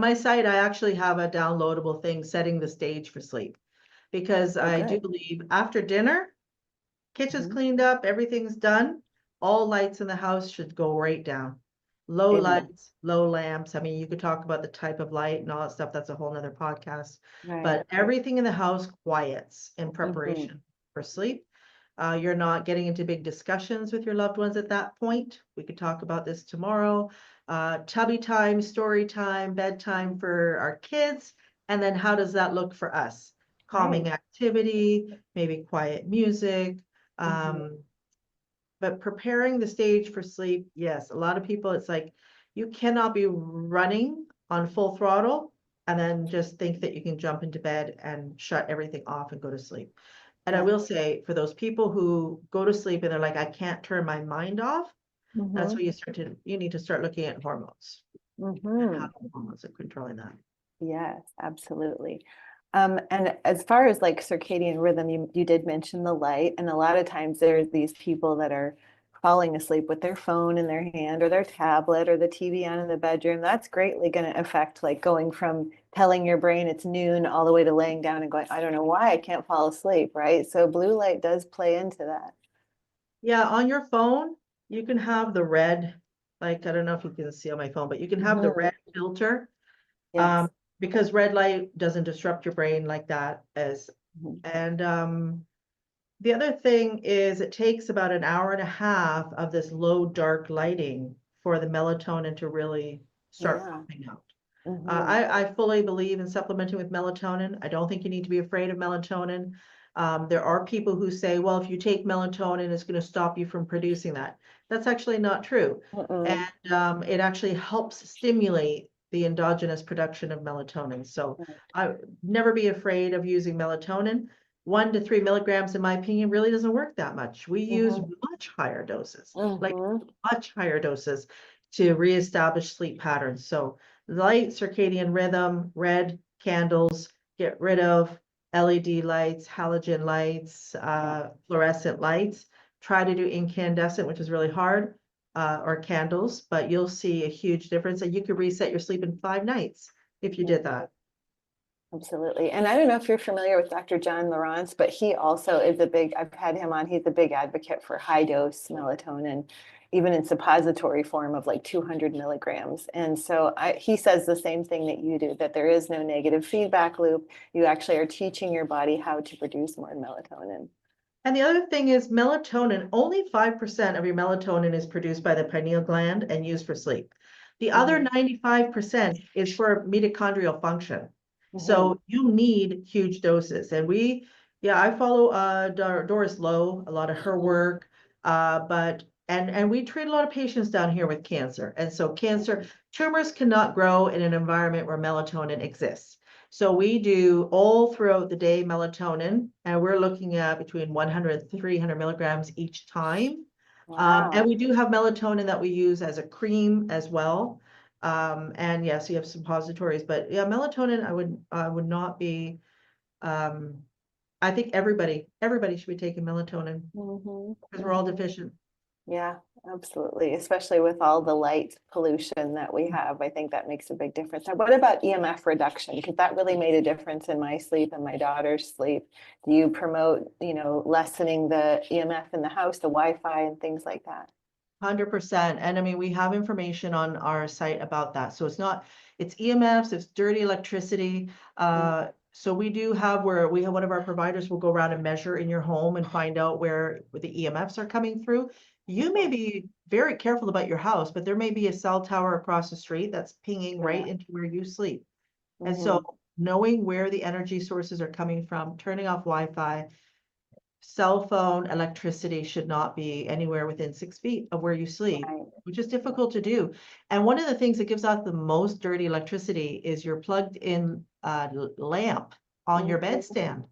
My site, I actually have a downloadable thing setting the stage for sleep because Oh, I do good. believe after dinner, kitchen's Mhm. cleaned up, everything's done, all lights in the house should go right down. Low Amen. lights, low lamps. I mean, you could talk about the type of light and all that stuff. That's a whole nother podcast. Right. But everything in the house quiets in Hmm. preparation for sleep. You're not getting into big discussions with your loved ones at that point. We could talk about this tomorrow. Tubby time, story time, bedtime for our kids. And then how does that look for us? Right. Calming activity, maybe quiet music. Hmm. Um, but preparing the stage for sleep, yes, a lot of people, it's like you cannot be running on full throttle and then just think that you can jump into bed and shut everything off and go to sleep. And I Yeah. will say, for those people who go to sleep and they're like, I can't turn my mind off, that's Hmm. when you need to start looking at hormones and how Hmm. the hormones are controlling that. Yes, absolutely. And as far as like circadian rhythm, you did mention the light, and a lot of times there's these people that are falling asleep with their phone in their hand or their tablet or the TV on in the bedroom. That's greatly going to affect like going from telling your brain it's noon all the way to laying down and going, I don't know why I can't fall asleep, right? So blue light does play into that. Yeah, on your phone, you can have the red, like, I don't know if you can see on my phone, but you can have the Hmm. red filter. Yes. Because red light doesn't disrupt your brain like that as, Mhm. and the other thing is it takes about an hour and a half of this low dark lighting for the melatonin to really start Yeah. pumping out. Hmm. I fully believe in supplementing with melatonin. I don't think you need to be afraid of melatonin. There are people who say, well, if you take melatonin, it's going to stop you from producing that. That's actually not true. Mm-mm. And it actually helps stimulate the endogenous production of melatonin. So Right. I never be afraid of using melatonin. 1 to 3 milligrams, in my opinion, really doesn't work that much. We use Hmm. much higher doses, like Hmm. much higher doses to reestablish sleep patterns. So light circadian rhythm, red candles, get rid of LED lights, halogen lights, Yeah. fluorescent lights. Try to do incandescent, which is really hard, or candles, but you'll see a huge difference. And you could reset your sleep in 5 nights if you Yeah. did that. Absolutely. And I don't know if you're familiar with Dr. John Lawrence, but he also is a big, I've had him on, he's a big advocate for high dose melatonin, even in suppository form of like 200 milligrams. And so he says the same thing that you do, that there is no negative feedback loop. You actually are teaching your body how to produce more melatonin. And the other thing is melatonin, only 5% of your melatonin is produced by the pineal gland and used for sleep. The other Hmm. 95% is for mitochondrial function. Hmm. So you need huge doses. And yeah, I follow Doris Lowe, a lot of her work, but and we treat a lot of patients down here with cancer. And so cancer tumors cannot grow in an environment where melatonin exists. So we do all throughout the day melatonin, and we're looking at between 100 and 300 milligrams each time. And Wow. we do have melatonin that we use as a cream as well. And yes, you have suppositories, but yeah, melatonin, I would not be, um, I think everybody should be taking melatonin Hmm. because we're all Hmm. deficient. Yeah, absolutely. Especially with all the light pollution that we have, I think that makes a big difference. Now, what about EMF reduction? Because that really made a difference in my sleep and my daughter's sleep. Do you promote, lessening the EMF in the house, the Wi-Fi and things like that? 100%. And I mean, we have information on our site about that. So it's EMFs, it's dirty electricity. So we do have where we have one of our providers will go around and measure in your home and find out where the EMFs are coming through. You may Mhm. be very careful about your house, but there may be a cell tower across the street that's pinging right Yeah. into where you sleep. And so Hmm. knowing where the energy sources are coming from, turning off Wi-Fi, cell phone electricity should not be anywhere within 6 feet of where you sleep, Right. which is difficult to do. And one of the things that gives out the most dirty electricity is your plugged in lamp on your Hmm. bedstand.